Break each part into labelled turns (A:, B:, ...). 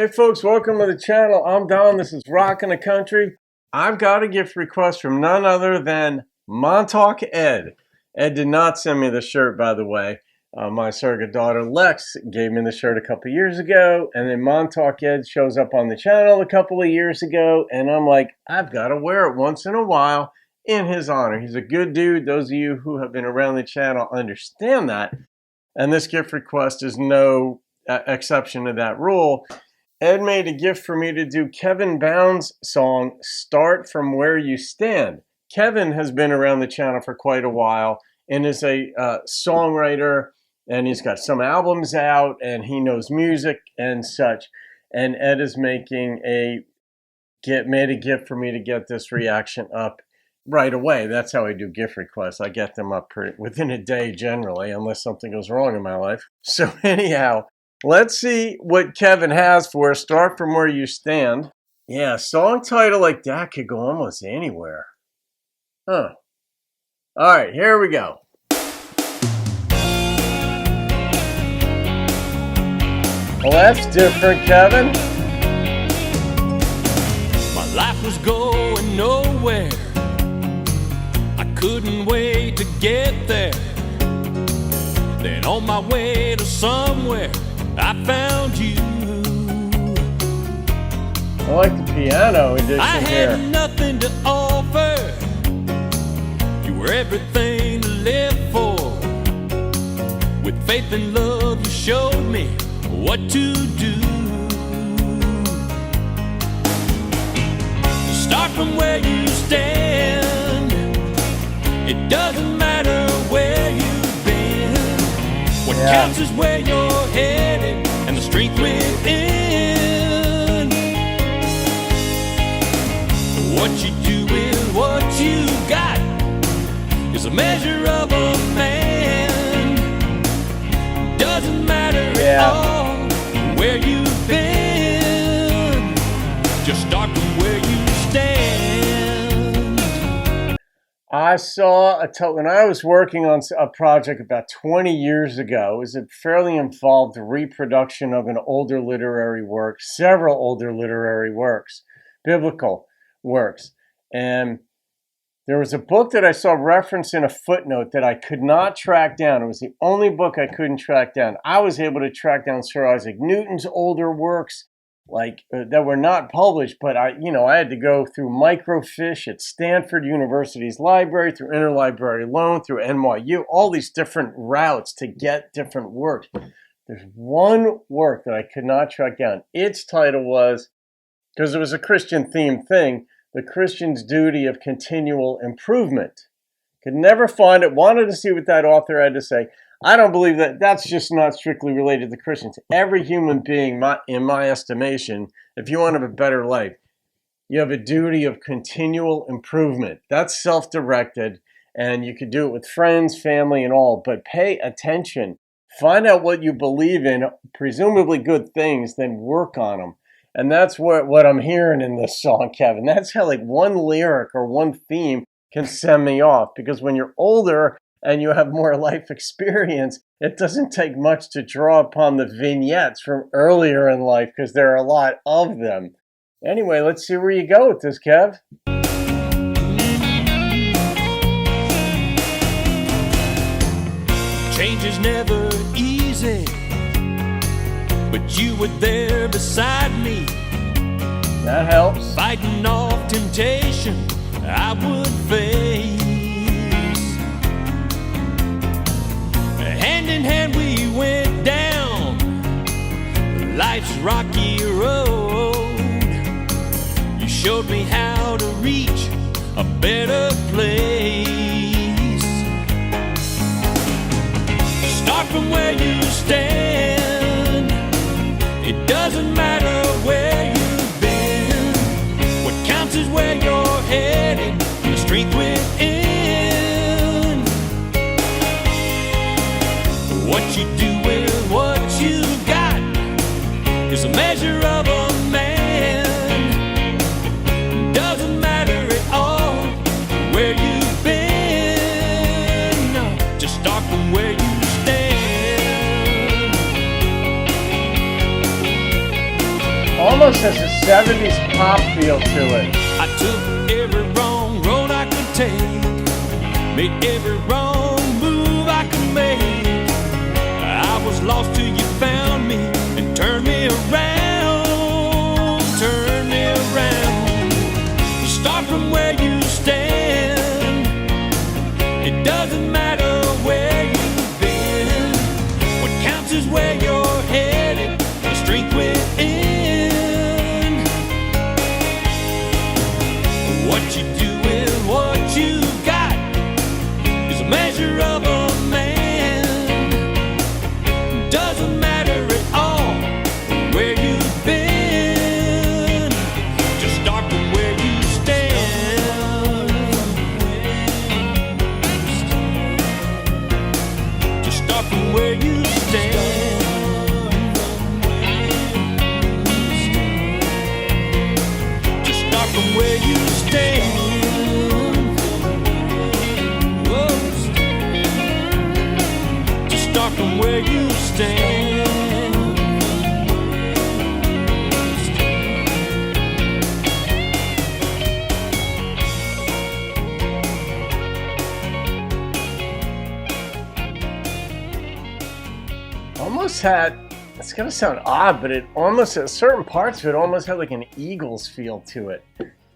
A: Hey folks, welcome to the channel. I'm Don. This is Rockin' the Country. I've got a gift request from none other than MontaukEd. Ed did not send me the shirt, by the way. My surrogate daughter Lex gave me the shirt a couple years ago, and then MontaukEd shows up on the channel a couple of years ago, and I'm like, I've got to wear it once in a while in his honor. He's a good dude. Those of you who have been around the channel understand that, and this gift request is no exception to that rule. Ed made a gift for me to do Kevin Bound's song, Start From Where You Stand. Kevin has been around the channel for quite a while and is a songwriter, and he's got some albums out, and he knows music and such. And Ed is made a gift for me to get this reaction up right away. That's how I do gift requests. I get them up within a day generally, unless something goes wrong in my life. So anyhow, let's see what Kevin has for us. Start From Where You Stand. Yeah, a song title like that could go almost anywhere. Huh. All right, here we go. Well, that's different, Kevin.
B: My life was going nowhere. I couldn't wait to get there. Then on my way to somewhere, I found you.
A: I like the piano edition
B: I had
A: here.
B: nothing to offer. You were everything to live for. With faith and love, you showed me what to do. Start from where you stand. It doesn't matter where you've been. What counts is where you're headed and the strength within. What you do with what you got is a measure of a man. Doesn't matter at all where you've been. Just start from where you stand.
A: I saw when I was working on a project about 20 years ago. It was a fairly involved reproduction of an older literary work, several older literary works, biblical works. And there was a book that I saw referenced in a footnote that I could not track down. It was the only book I couldn't track down. I was able to track down Sir Isaac Newton's older works, that were not published, but I had to go through microfiche at Stanford University's library, through interlibrary loan, through NYU, all these different routes to get different works. There's one work that I could not track down. Its title was, because it was a Christian themed thing, The Christian's Duty of Continual Improvement. Could never find it, wanted to see what that author had to say. I don't believe that. That's just not strictly related to Christians. Every human being, in my estimation, if you want to have a better life, you have a duty of continual improvement. That's self-directed, and you could do it with friends, family, and all, but pay attention. Find out what you believe in, presumably good things, then work on them. And that's what I'm hearing in this song, Kevin. That's how one lyric or one theme can send me off, because when you're older and you have more life experience, it doesn't take much to draw upon the vignettes from earlier in life, because there are a lot of them. Anyway, let's see where you go with this, Kev.
B: Change is never easy, but you were there beside me.
A: That helps.
B: Fighting off temptation I would face. Hand in hand we went down life's rocky road. You showed me how to reach a better place. Start from where you stand. It doesn't matter where you've been. What counts is where you're headed and the strength within. What you do with what you got is a measure of a man. Doesn't matter at all where you've been. No, just start from where you stand.
A: almost has a 70s pop feel to it.
B: I took every wrong road I could take, made every wrong move I could make. I was lost till you found me and turned me around, turned me around. Start from where you stand. It doesn't matter where you've been. What counts is where you're headed, the strength within. What you do with what you got is a measure of a man. Doesn't matter at all where you've been. Just start from where you stand. Just start from where you stand. Just start from where you stand. Whoa. Just start from where you stand.
A: Almost had, it's gonna sound odd, but it almost, certain parts of it almost had like an Eagles feel to it.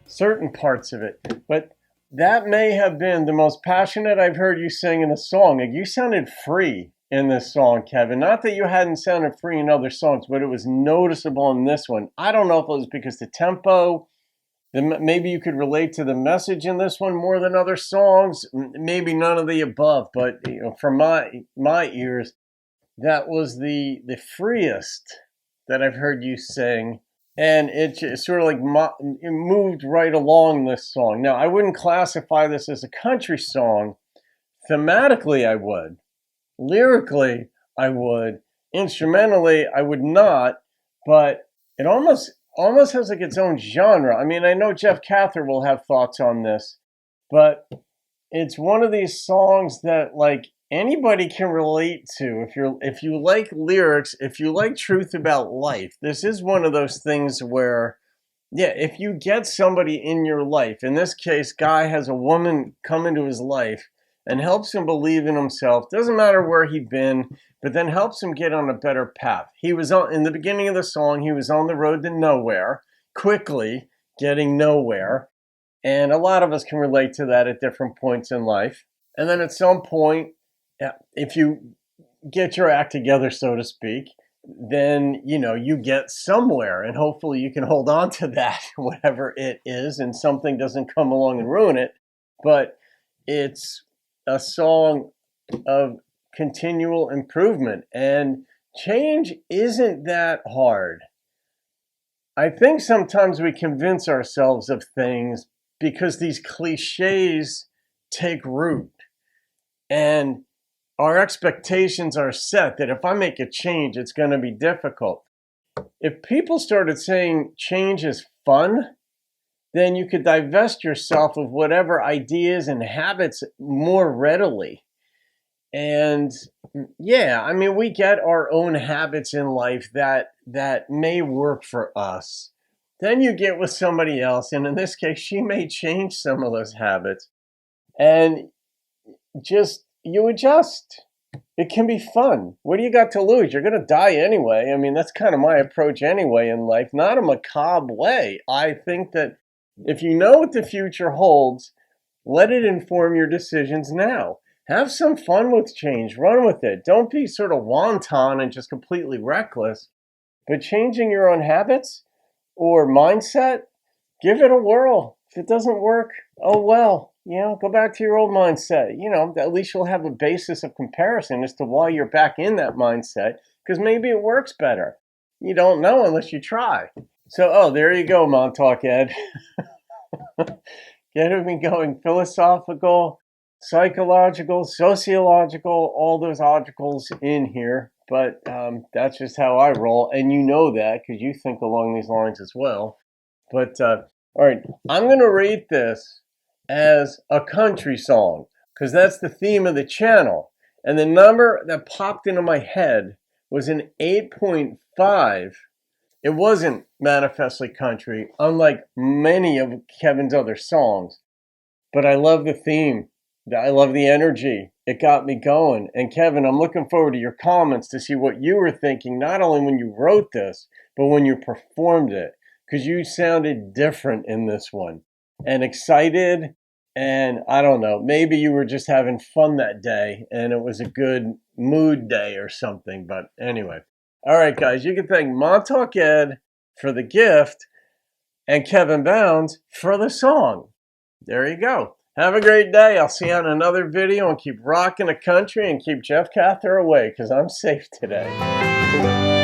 A: Certain parts of it. But that may have been the most passionate I've heard you sing in a song. Like, you sounded free in this song, Kevin. Not that you hadn't sounded free in other songs, but it was noticeable in this one. I don't know if it was because the tempo, maybe you could relate to the message in this one more than other songs. Maybe none of the above, but you know, from my ears, that was the freest that I've heard you sing. And it just sort of like it moved right along this song. Now, I wouldn't classify this as a country song. Thematically, I would. Lyrically, I would. Instrumentally, I would not. But it almost has like its own genre. I mean, I know Jeff Cather will have thoughts on this, but it's one of these songs that like anybody can relate to. If you like lyrics, if you like truth about life, this is one of those things where, yeah, if you get somebody in your life, in this case, Guy has a woman come into his life and helps him believe in himself, doesn't matter where he'd been, but then helps him get on a better path. He was in the beginning of the song, he was on the road to nowhere, quickly getting nowhere. And a lot of us can relate to that at different points in life. And then at some point, if you get your act together, so to speak, then, you know, you get somewhere, and hopefully you can hold on to that, whatever it is, and something doesn't come along and ruin it. But it's a song of continual improvement, and change isn't that hard. I think sometimes we convince ourselves of things because these cliches take root, and our expectations are set that if I make a change, it's going to be difficult. If people started saying change is fun, then you could divest yourself of whatever ideas and habits more readily. And yeah, I mean, we get our own habits in life that may work for us. Then you get with somebody else, and in this case, she may change some of those habits. And just, you adjust. It can be fun. What do you got to lose? You're going to die anyway. I mean, that's kind of my approach anyway in life. Not a macabre way. I think that if you know what the future holds, let it inform your decisions now. Have some fun with change. Run with it. Don't be sort of wanton and just completely reckless. But changing your own habits or mindset, give it a whirl. If it doesn't work, oh well. You know, go back to your old mindset. You know, at least you'll have a basis of comparison as to why you're back in that mindset, because maybe it works better. You don't know unless you try. So, there you go, MontaukEd. Getting me going philosophical, psychological, sociological, all those articles in here. But that's just how I roll. And you know that because you think along these lines as well. But, all right, I'm going to rate this as a country song because that's the theme of the channel. And the number that popped into my head was an 8.5 It wasn't manifestly country, unlike many of Kevin's other songs. But I love the theme. I love the energy. It got me going. And Kevin, I'm looking forward to your comments to see what you were thinking, not only when you wrote this, but when you performed it. Because you sounded different in this one. And excited. And I don't know, maybe you were just having fun that day and it was a good mood day or something. But anyway. All right, guys, you can thank MontaukEd for the gift and Kevin Bounds for the song. There you go. Have a great day. I'll see you on another video and keep rocking the country and keep Jeff Cather away because I'm safe today.